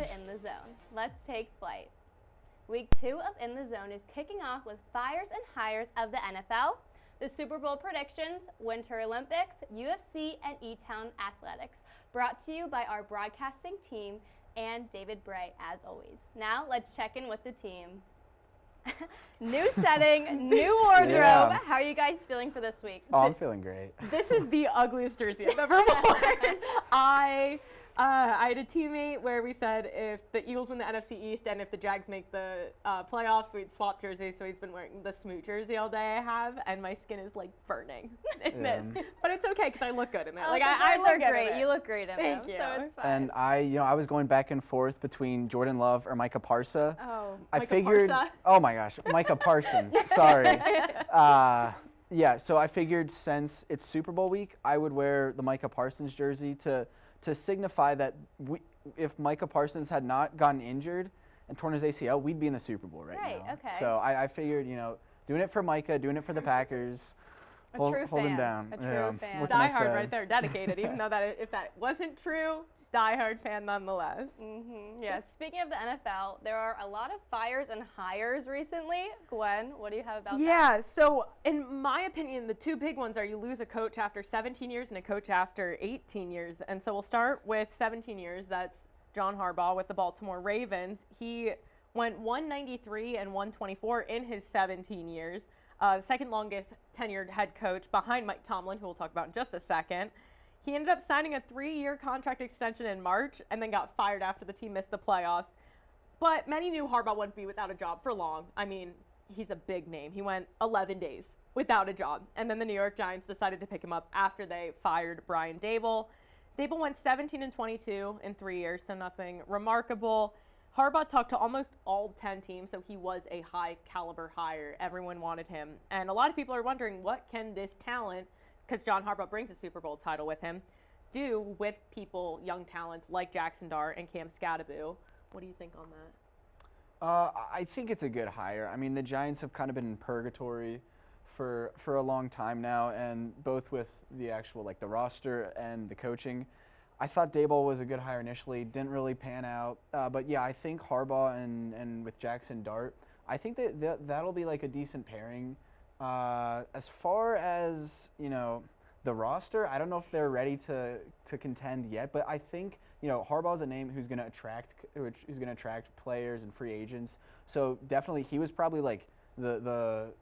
to In the Zone. Let's take flight. Week 2 of In the Zone is kicking off with fires and hires of the NFL, the Super Bowl predictions, Winter Olympics, UFC, and Etown athletics, brought to you by our broadcasting team and David Bray, as always. Now, let's check in with the team. New setting, new wardrobe. Yeah. How are you guys feeling for this week? Oh, I'm feeling great. This is the ugliest jersey I've ever worn. I had a teammate where we said if the Eagles win the NFC East and if the Jags make the playoffs, we'd swap jerseys. So he's been wearing the Smoot jersey all day I have, and my skin is like burning in this. But it's okay because I look good in it. Like I look great. You look great in Thank them. you. So it's fine. And I was going back and forth between Jordan Love or Micah Parsons. Oh, I figured. Parsa. Oh my gosh, Micah Parsons. Sorry. Yeah. So I figured since it's Super Bowl week, I would wear the Micah Parsons jersey to signify that if Micah Parsons had not gotten injured and torn his ACL, we'd be in the Super Bowl right now. Right, okay. So I figured, doing it for Micah, doing it for the Packers, hold him down. A true fan. What can I Die hard say? right there, dedicated. Even though if that wasn't true, die hard fan nonetheless. Yeah. Speaking of the NFL, there are a lot of fires and hires recently. Gwen, what do you have about that? Yeah, so in my opinion, the two big ones are you lose a coach after 17 years and a coach after 18 years. And so we'll start with 17 years. That's John Harbaugh with the Baltimore Ravens. He went 193 and 124 in his 17 years. The second longest tenured head coach behind Mike Tomlin, who we'll talk about in just a second. He ended up signing a 3-year contract extension in March and then got fired after the team missed the playoffs. But many knew Harbaugh wouldn't be without a job for long. I mean, he's a big name. He went 11 days without a job. And then the New York Giants decided to pick him up after they fired Brian Dalle. Dalle went 17 and 22 in 3 years, so nothing remarkable. Harbaugh talked to almost all 10 teams, so he was a high caliber hire. Everyone wanted him. And a lot of people are wondering, what can this talent, because John Harbaugh brings a Super Bowl title with him, do with people, young talents like Jackson Dart and Cam Scadaboo? What do you think on that? I think it's a good hire. I mean, the Giants have kind of been in purgatory for a long time now, and both with the actual, the roster and the coaching. I thought Daboll was a good hire initially, didn't really pan out. But yeah, I think Harbaugh and with Jackson Dart, I think that'll be like a decent pairing. As far as, the roster, I don't know if they're ready to contend yet, but I think, Harbaugh's a name who's going to attract players and free agents. So definitely he was probably like the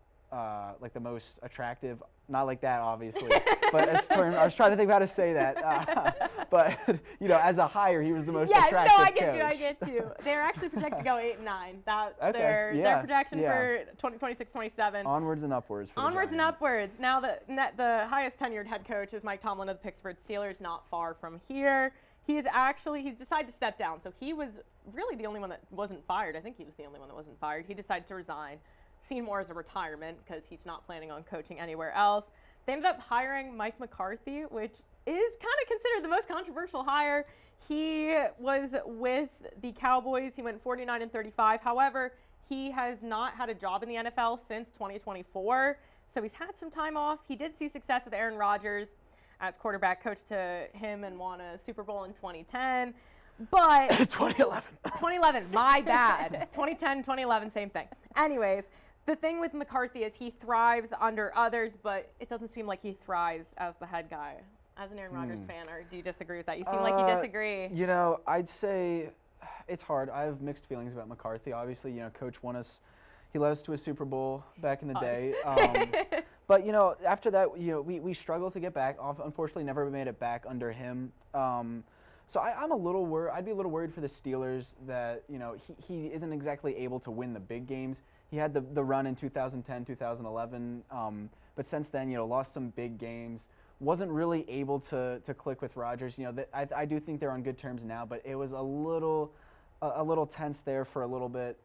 most attractive, not like that obviously, but I was trying to think of how to say that. But as a hire, he was the most attractive I coach. get you. They're actually projected to go 8 and 9. That's Okay, their projection for 26-27. Onwards and upwards. For Onwards the and Giants. upwards. Now the highest tenured head coach is Mike Tomlin of the Pittsburgh Steelers, not far from here. He's decided to step down. So he was really the only one that wasn't fired. I think he was the only one that wasn't fired. He decided to resign, seen more as a retirement because he's not planning on coaching anywhere else. They ended up hiring Mike McCarthy, which is kind of considered the most controversial hire. He was with the Cowboys. He went 49 and 35. However, he has not had a job in the NFL since 2024. So he's had some time off. He did see success with Aaron Rodgers as quarterback, coach to him and won a Super Bowl in 2010. But 2011, my bad. 2010, 2011, same thing. Anyways, the thing with McCarthy is he thrives under others, but it doesn't seem like he thrives as the head guy. As an Aaron Rodgers fan, or do you disagree with that? You seem like you disagree. I'd say it's hard. I have mixed feelings about McCarthy. Obviously, Coach he led us to a Super Bowl back in the day. But, after that, we struggled to get back. Unfortunately, never made it back under him. So I'm a little worried. I'd be a little worried for the Steelers that, he isn't exactly able to win the big games. He had the run in 2010, 2011, but since then, lost some big games. Wasn't really able to click with Rodgers. I do think they're on good terms now, but it was a little tense there for a little bit.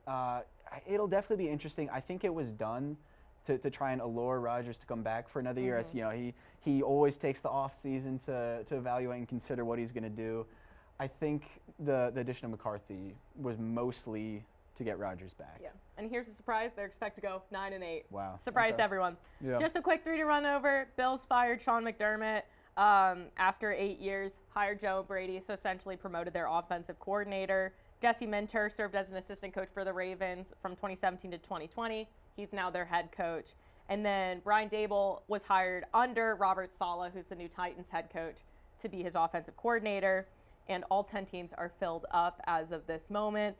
It'll definitely be interesting. I think it was done to try and allure Rodgers to come back for another year. As he always takes the off season to evaluate and consider what he's going to do. I think the addition of McCarthy was mostly to get Rodgers back. Yeah, and here's a surprise. They're expected to go 9 and 8. Wow. Surprised everyone. Yeah. Just a quick 3 to run over. Bills fired Sean McDermott after 8 years, hired Joe Brady, so essentially promoted their offensive coordinator. Jesse Minter served as an assistant coach for the Ravens from 2017 to 2020. He's now their head coach. And then Brian Daboll was hired under Robert Saleh, who's the new Titans head coach, to be his offensive coordinator. And all 10 teams are filled up as of this moment.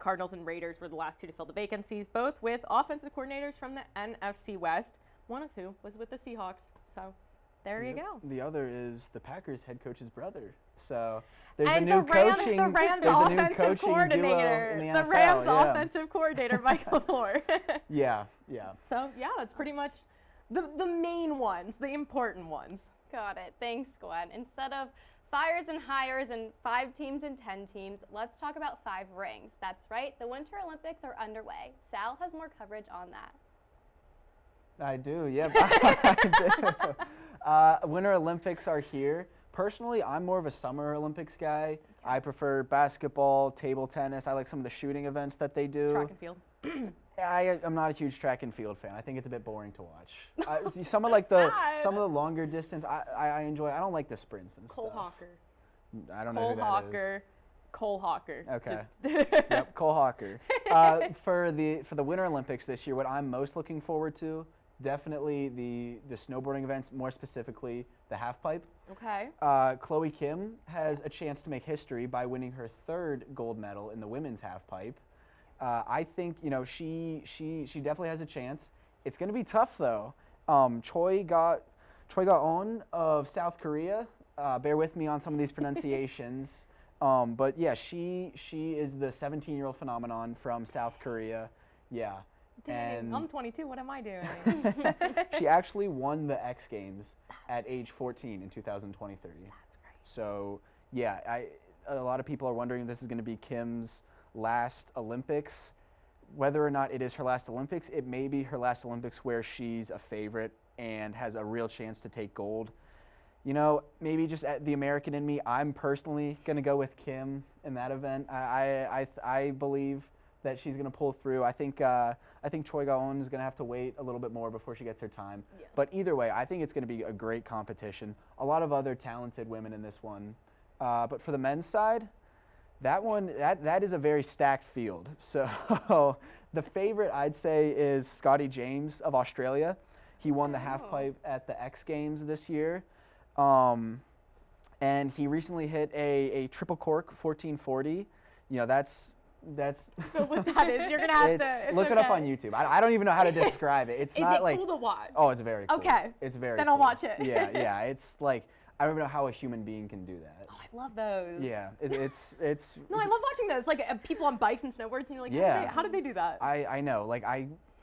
Cardinals and Raiders were the last 2 to fill the vacancies, both with offensive coordinators from the NFC West, one of who was with the Seahawks. So there you go. The other is the Packers head coach's brother. So there's and a new coaching. The Rams there's a new offensive coaching coordinator. duo in the NFL. Rams yeah. offensive coordinator, Mike LaFleur. Yeah. So yeah, that's pretty much the main ones, the important ones. Got it. Thanks, Gwen. Instead of fires and hires and 5 teams and 10 teams, let's talk about 5 rings. That's right, the Winter Olympics are underway. Sal has more coverage on that. I do, yep. I do. Winter Olympics are here. Personally, I'm more of a Summer Olympics guy. Okay. I prefer basketball, table tennis. I like some of the shooting events that they do. Track and field. I'm not a huge track and field fan. I think it's a bit boring to watch. Some of the longer distance I enjoy. I don't like the sprints and Cole stuff. Hawker. I don't know who that is. Cole Hawker. Okay. Yep, Cole Hawker. For the Winter Olympics this year, what I'm most looking forward to, definitely the snowboarding events, more specifically the half pipe. Okay. Chloe Kim has a chance to make history by winning her 3rd gold medal in the women's half pipe. I think she definitely has a chance. It's going to be tough though. Choi Ga-eun of South Korea. Bear with me on some of these pronunciations. But yeah, she is the 17-year-old phenomenon from South Korea. Yeah. Dang, and I'm 22. What am I doing? She actually won the X Games at age 14 in 2023. That's great. So yeah, a lot of people are wondering if this is going to be Kim's last Olympics. Whether or not it is her last Olympics, it may be her last Olympics where she's a favorite and has a real chance to take gold. Maybe just at the American in me, I'm personally going to go with Kim in that event. I believe that she's going to pull through. I think Choi Ga-eun is going to have to wait a little bit more before she gets her time. Yeah. But either way, I think it's going to be a great competition. A lot of other talented women in this one. But for the men's side, that is a very stacked field. So the favorite, I'd say, is Scotty James of Australia. He won the half pipe at the X Games this year. And he recently hit a triple cork 1440. That's what that is. You're gonna have to look it up on YouTube. I don't even know how to describe it. It's not like cool to watch? Oh, it's very cool. Okay. It's very Then cool. I'll watch it. Yeah. It's like I don't even know how a human being can do that. Oh, I love those. Yeah. It's No, I love watching those. Like people on bikes and snowboards, and you're like, yeah. How did they do that? I know. Like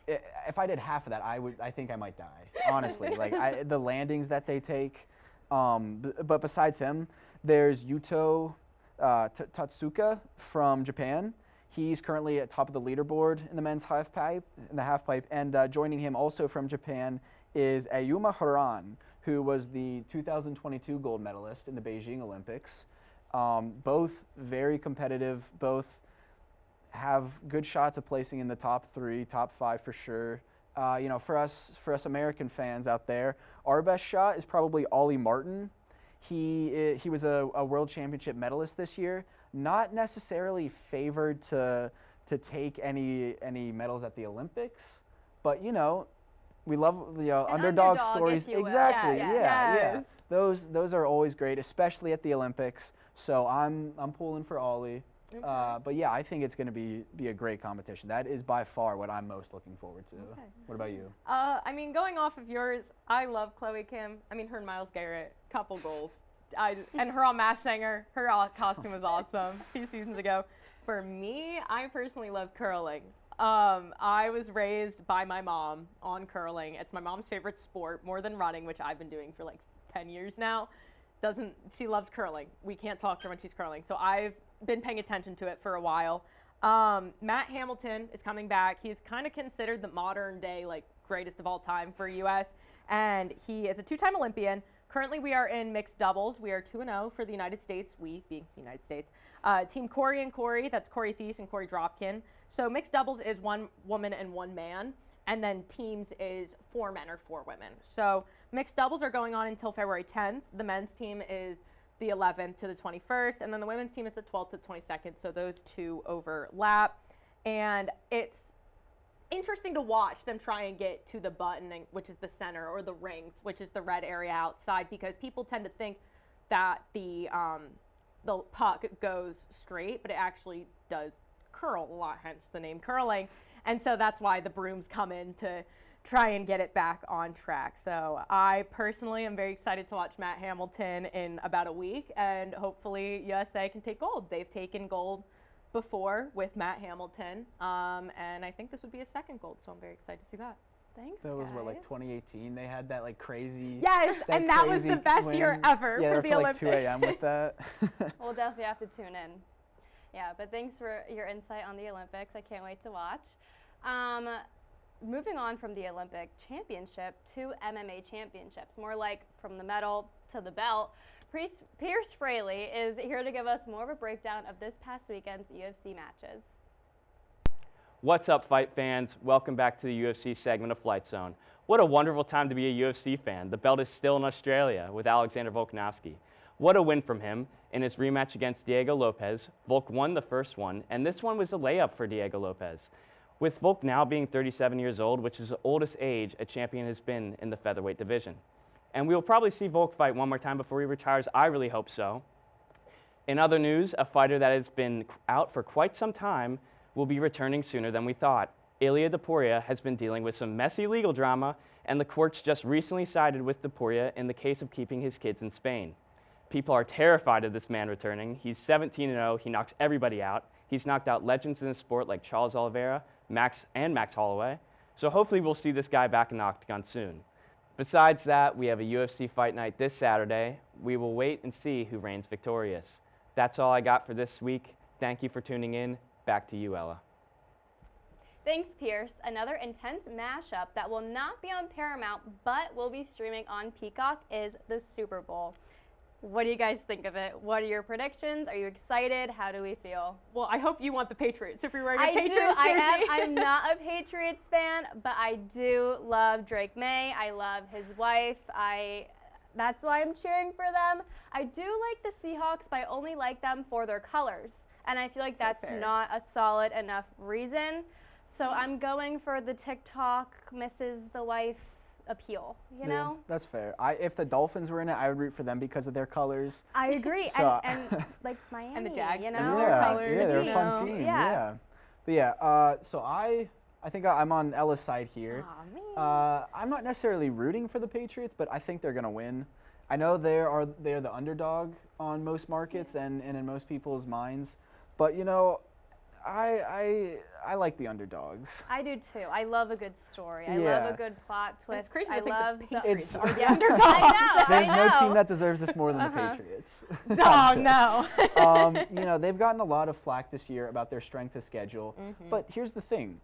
if I did half of that, I think I might die. Honestly, like the landings that they take. But besides him, there's Yuto Tatsuka from Japan. He's currently at top of the leaderboard in the men's half pipe, and joining him also from Japan is Ayuma Haran, who was the 2022 gold medalist in the Beijing Olympics. Both very competitive, both have good shots of placing in the top 3, top 5 for sure. For us American fans out there, our best shot is probably Ollie Martin. He was a world championship medalist this year. Not necessarily favored to take any medals at the Olympics, but we love underdog stories. Exactly. Yeah. Those are always great, especially at the Olympics. So I'm pulling for Ollie. Okay. But yeah, I think it's going to be a great competition. That is by far what I'm most looking forward to. Okay. What about you? Going off of yours, I love Chloe Kim. Her and Myles Garrett, couple goals. And her on Masked Singer, her costume was awesome a few seasons ago. For me, I personally love curling. I was raised by my mom on curling. It's my mom's favorite sport, more than running, which I've been doing for like 10 years now. She loves curling. We can't talk to her when she's curling. So I've been paying attention to it for a while. Matt Hamilton is coming back. He's kind of considered the modern day greatest of all time for US, and he is a 2-time Olympian. Currently, we are in mixed doubles. We are 2-0 for the United States, we being the United States. Team Corey and Corey, that's Corey Thies and Corey Dropkin. So mixed doubles is 1 woman and 1 man, and then teams is 4 men or 4 women. So mixed doubles are going on until February 10th. The men's team is the 11th to the 21st, and then the women's team is the 12th to 22nd, so those two overlap. And it's interesting to watch them try and get to the button, which is the center, or the rings, which is the red area outside, because people tend to think that the puck goes straight, but it actually does curl a lot, hence the name curling. And so that's why the brooms come in to try and get it back on track. So I personally am very excited to watch Matt Hamilton in about a week, and hopefully USA can take gold. They've taken gold before with Matt Hamilton, and I think this would be a second gold, so I'm very excited to see that. Thanks, That was guys. what, like 2018? They had that like crazy. Yes, and that was the crazy best win. year ever Yeah, for they're the up to like Olympics. 2 a.m. with that. We'll definitely have to tune in. Yeah, but thanks for your insight on the Olympics. I can't wait to watch. Moving on from the Olympic championship to MMA championships, more like from the medal to the belt. Pierce Frailey is here to give us more of a breakdown of this past weekend's UFC matches. What's up, fight fans? Welcome back to the UFC segment of Flight Zone. What a wonderful time to be a UFC fan. The belt is still in Australia with Alexander Volkanovski. What a win from him in his rematch against Diego Lopez. Volk won the first one, and this one was a layup for Diego Lopez. With Volk now being 37 years old, which is the oldest age a champion has been in the featherweight division. And we will probably see Volk fight one more time before he retires. I really hope so. In other news, a fighter that has been out for quite some time will be returning sooner than we thought. Ilia Topuria has been dealing with some messy legal drama, and the courts just recently sided with Topuria in the case of keeping his kids in Spain. People are terrified of this man returning. He's 17-0. He knocks everybody out. He's knocked out legends in the sport like Charles Oliveira, Max Holloway. So hopefully we'll see this guy back in the octagon soon. Besides that, we have a UFC fight night this Saturday. We will wait and see who reigns victorious. That's all I got for this week. Thank you for tuning in. Back to you, Ella. Thanks, Pierce. Another intense mashup that will not be on Paramount but will be streaming on Peacock is the Super Bowl. What do you guys think of it? What are your predictions? Are you excited? How do we feel? Well, I hope you want the Patriots if you're wearing a I Patriots do. jersey. I'm not a Patriots fan, but I do love Drake May. I love his wife. That's why I'm cheering for them. I do like the Seahawks, but I only like them for their colors. And I feel like that's not a solid enough reason. So I'm going for the TikTok misses the wife appeal, you know? That's fair. If the Dolphins were in it, I would root for them because of their colors. I agree. So, and like Miami, And the Jags, you know? their colors, they're a you fun know. team. Yeah. But yeah, so I think I'm on Ella's side here. Aw, man. I'm not necessarily rooting for the Patriots, but I think they're gonna win. I know they're the underdog on most markets and in most people's minds, but you know, I like the underdogs. I do too. I love a good story. I Yeah. love a good plot twist. It's crazy I to think love the the Patriots It's- are the underdogs. I There's no know. team that deserves this more than the Uh-huh. Patriots. Oh, no. You know, they've gotten a lot of flack this year about their strength of schedule. But here's the thing.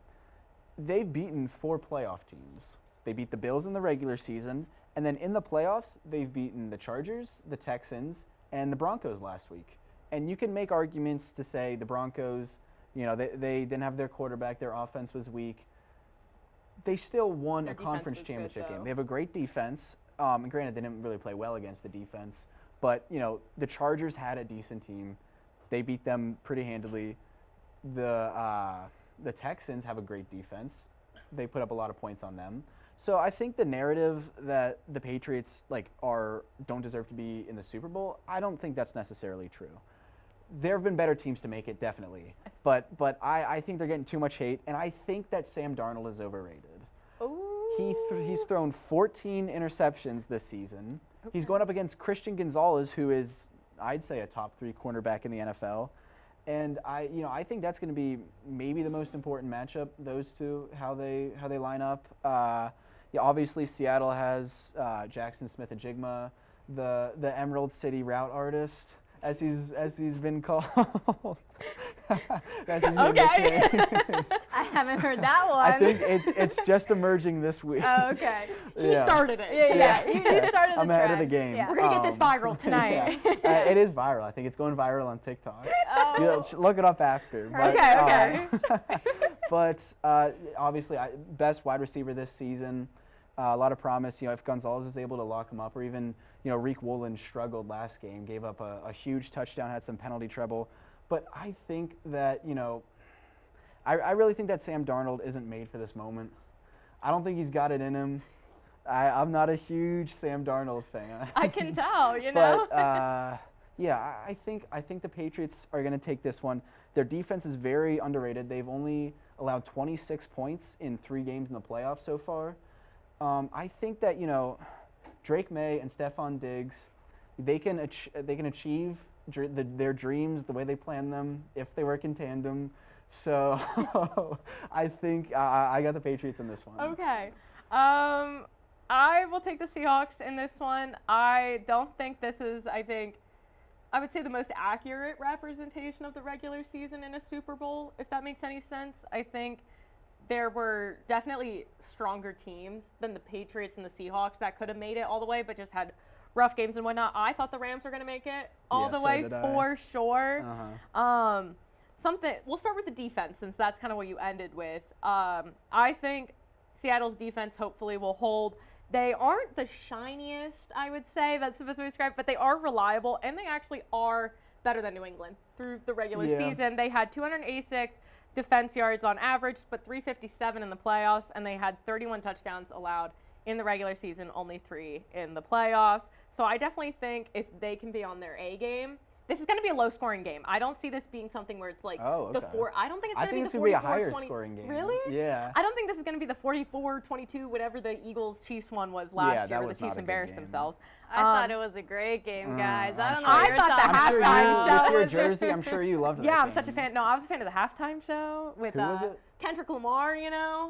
They've beaten 4 playoff teams. They beat the Bills in the regular season, and then in the playoffs, they've beaten the Chargers, the Texans, and the Broncos last week. And you can make arguments to say the Broncos, you know, they didn't have their quarterback, their offense was weak. They still won Their a defense conference was good, championship game. though. They have a great defense. And granted, they didn't really play well against the defense. But, you know, the Chargers had a decent team. They beat them pretty handily. The Texans have a great defense. They put up a lot of points on them. So I think the narrative that the Patriots don't deserve to be in the Super Bowl, I don't think that's necessarily true. There have been better teams to make it, definitely. But I think they're getting too much hate, and I think that Sam Darnold is overrated. He's thrown 14 interceptions this season. He's going up against Christian Gonzalez, who is, I'd say, a top 3 cornerback in the NFL. And I think that's going to be maybe the most important matchup. Those two, how they line up. Obviously Seattle has Jackson Smith-Njigba, the Emerald City route artist, as he's been called. As his new nickname. I haven't heard that one. I think it's just emerging this week. Oh, okay. He started it. Yeah, he started the I'm ahead of trend. the game. Yeah. We're going to get this viral tonight. Yeah. It is viral. I think it's going viral on TikTok. Oh. Yeah, look it up after. But, Okay. but obviously, best wide receiver this season. A lot of promise. If Gonzalez is able to lock him up, or even Reek Woolen struggled last game, gave up a huge touchdown, had some penalty trouble. But I think that I really think that Sam Darnold isn't made for this moment. I don't think he's got it in him. I'm not a huge Sam Darnold fan. I can tell, But yeah, I think the Patriots are going to take this one. Their defense is very underrated. They've only allowed 26 points in 3 games in the playoffs so far. I think that Drake May and Stephon Diggs, they can achieve their dreams the way they plan them if they work in tandem. So I think I got the Patriots in this one. Okay. I will take the Seahawks in this one. I don't think this is, I would say, the most accurate representation of the regular season in a Super Bowl, if that makes any sense. I think there were definitely stronger teams than the Patriots and the Seahawks that could have made it all the way, but just had rough games and whatnot. I thought the Rams were going to make it all the way for sure. We'll start with the defense, since that's kind of what you ended with. I think Seattle's defense hopefully will hold. They aren't the shiniest, I would say, that's supposed to be described, but they are reliable, and they actually are better than New England through the regular season. They had 286 defense yards on average, but 357 in the playoffs, and they had 31 touchdowns allowed in the regular season, only 3 in the playoffs. So I definitely think if they can be on their A game, this is going to be a low-scoring game. I don't see this being something where it's like the 4. I don't think it's going to be the 44-20. I think it's going to be a higher scoring game. Really? Yeah. I don't think this is going to be the 44-22, whatever the Eagles-Chiefs one was last year, where the Chiefs embarrassed themselves. I thought it was a great game, guys. I don't know I what you're thought the talking halftime about. show with your jersey, I'm sure you loved it. Yeah, I'm such a fan. No, I was a fan of the halftime show with Who was it? Kendrick Lamar,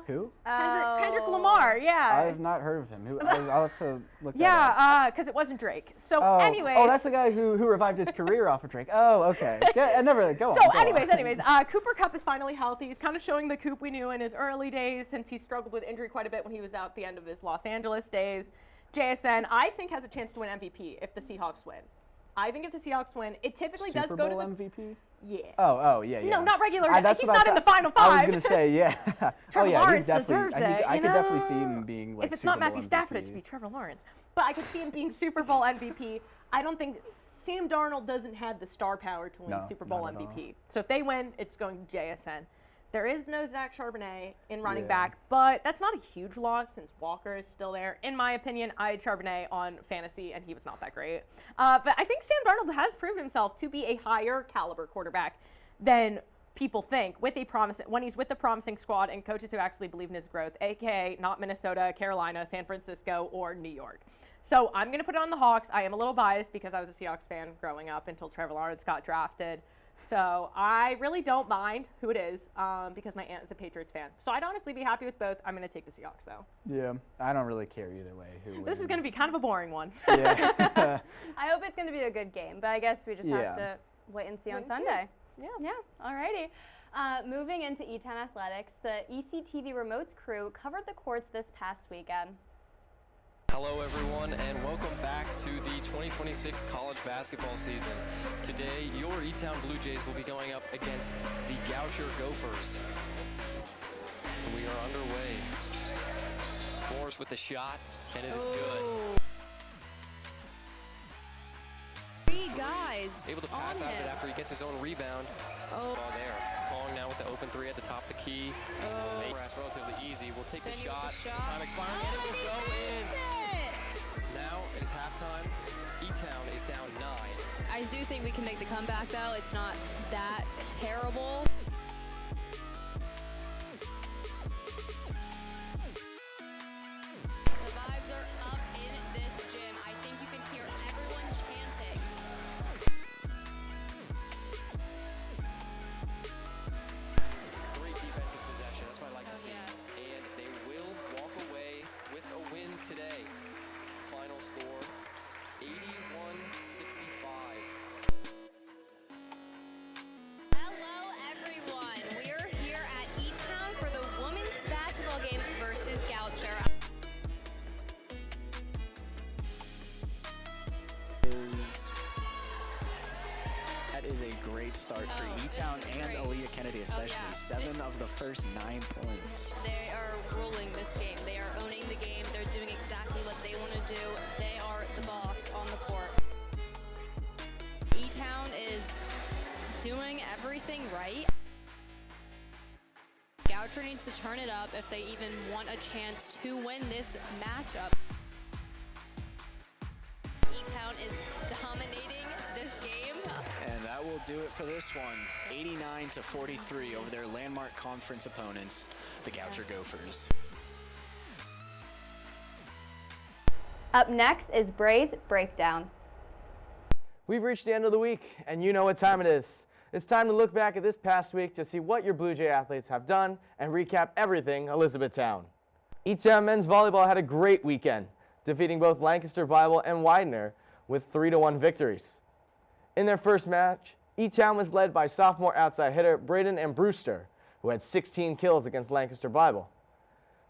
Who? Kendrick Lamar, yeah. I've not heard of him. I'll have to look that up. Yeah, because it wasn't Drake. So anyways. Oh, that's the guy who revived his career off of Drake. Oh, okay. Never go on. So go anyways, Cooper Kupp is finally healthy. He's kind of showing the Coop we knew in his early days, since he struggled with injury quite a bit when he was out the end of his Los Angeles days. JSN, I think, has a chance to win MVP if the Seahawks win. I think if the Seahawks win, it typically does go to the MVP? Yeah. Oh, yeah. No, not regular. He's not in the final 5. I was going to say, yeah. Trevor Lawrence he's definitely. deserves it. I could definitely see him being like if it's Super not Bowl Matthew MVP. Stafford, it should be Trevor Lawrence. But I could see him being Super Bowl MVP. I don't think Sam Darnold doesn't have the star power to win Super Bowl MVP. So if they win, it's going to JSN. There is no Zach Charbonnet in running back, but that's not a huge loss since Walker is still there. In my opinion, I had Charbonnet on fantasy, and he was not that great. But I think Sam Darnold has proven himself to be a higher caliber quarterback than people think when he's with the promising squad and coaches who actually believe in his growth, aka not Minnesota, Carolina, San Francisco, or New York. So I'm going to put it on the Hawks. I am a little biased because I was a Seahawks fan growing up until Trevor Lawrence got drafted. So I really don't mind who it is because my aunt is a Patriots fan. So I'd honestly be happy with both. I'm going to take the Seahawks, though. Yeah, I don't really care either way who wins. This is going to be kind of a boring one. Yeah. I hope it's going to be a good game, but I guess we just have to wait and see on Sunday. Yeah, alrighty. Moving into Etown Athletics, the ECTV Remotes crew covered the courts this past weekend. Hello everyone, and welcome back to the 2026 college basketball season. Today, your Etown Blue Jays will be going up against the Kocher Gophers. We are underway. Morris with the shot, and it is good. 3 guys Able to pass out of it after he gets his own rebound. Ball there. Pong now with the open 3 at the top of the key. Brass relatively easy. We'll take the shot. Time expiring, and it will go in. Now it is halftime. Etown is down 9. I do think we can make the comeback, though. It's not that terrible. The vibes are up in this gym. I think you can hear everyone chanting. Great defensive possession. That's what I like to see. Yes. And they will walk away with a win today. Final score, 81-65. Hello, everyone. We're here at Etown for the women's basketball game versus Kocher. That is a great start for Etown and Aaliyah Kennedy, especially. 7 of the first 9 points. They are ruling this game. They are owning the game. They're doing Kocher needs to turn it up if they even want a chance to win this matchup. Etown is dominating this game. And that will do it for this one. 89-43 over their landmark conference opponents, the Kocher Gophers. Up next is Bray's Breakdown. We've reached the end of the week, and you know what time it is. It's time to look back at this past week to see what your Blue Jay athletes have done and recap everything Elizabethtown. Etown men's volleyball had a great weekend, defeating both Lancaster Bible and Widener with 3-1 victories. In their first match, Etown was led by sophomore outside hitter Braden and Brewster, who had 16 kills against Lancaster Bible.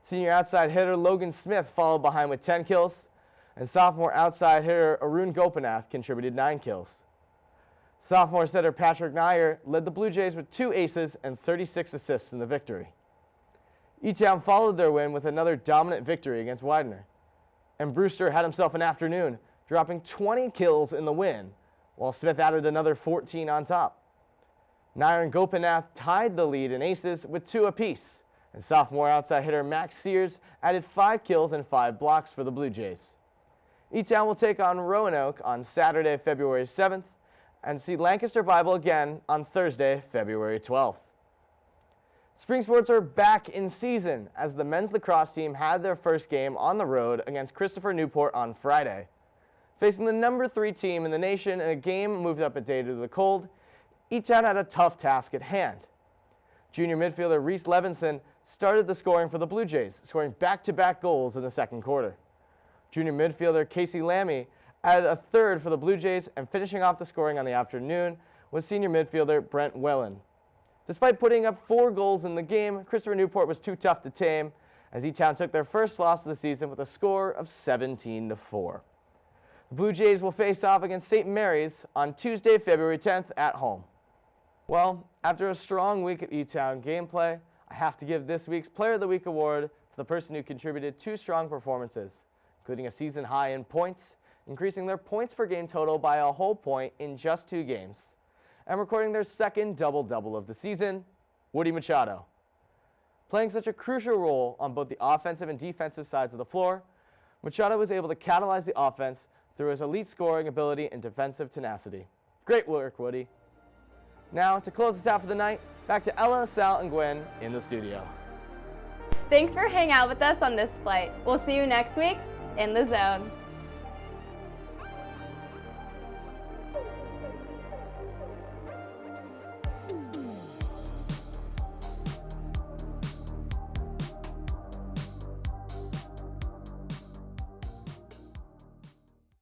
Senior outside hitter Logan Smith followed behind with 10 kills, and sophomore outside hitter Arun Gopinath contributed 9 kills. Sophomore setter Patrick Nair led the Blue Jays with 2 aces and 36 assists in the victory. Etown followed their win with another dominant victory against Widener. And Brewster had himself an afternoon, dropping 20 kills in the win, while Smith added another 14 on top. Nair and Gopinath tied the lead in aces with 2 apiece, and sophomore outside hitter Max Sears added 5 kills and 5 blocks for the Blue Jays. Etown will take on Roanoke on Saturday, February 7th, and see Lancaster Bible again on Thursday, February 12th. Spring sports are back in season as the men's lacrosse team had their first game on the road against Christopher Newport on Friday. Facing the number 3 team in the nation in a game moved up a day due to the cold, Etown had a tough task at hand. Junior midfielder Reese Levinson started the scoring for the Blue Jays, scoring back-to-back goals in the second quarter. Junior midfielder Casey Lammy added a third for the Blue Jays, and finishing off the scoring on the afternoon was senior midfielder Brent Wellen. Despite putting up 4 goals in the game, Christopher Newport was too tough to tame, as Etown took their first loss of the season with a score of 17-4. The Blue Jays will face off against St. Mary's on Tuesday, February 10th at home. Well, after a strong week of Etown gameplay, I have to give this week's Player of the Week award to the person who contributed 2 strong performances, including a season high in points, increasing their points per game total by a whole point in just 2 games, and recording their second double-double of the season, Woody Machado. Playing such a crucial role on both the offensive and defensive sides of the floor, Machado was able to catalyze the offense through his elite scoring ability and defensive tenacity. Great work, Woody. Now, to close us out for the night, back to Ella, Sal, and Gwen in the studio. Thanks for hanging out with us on this flight. We'll see you next week in the zone.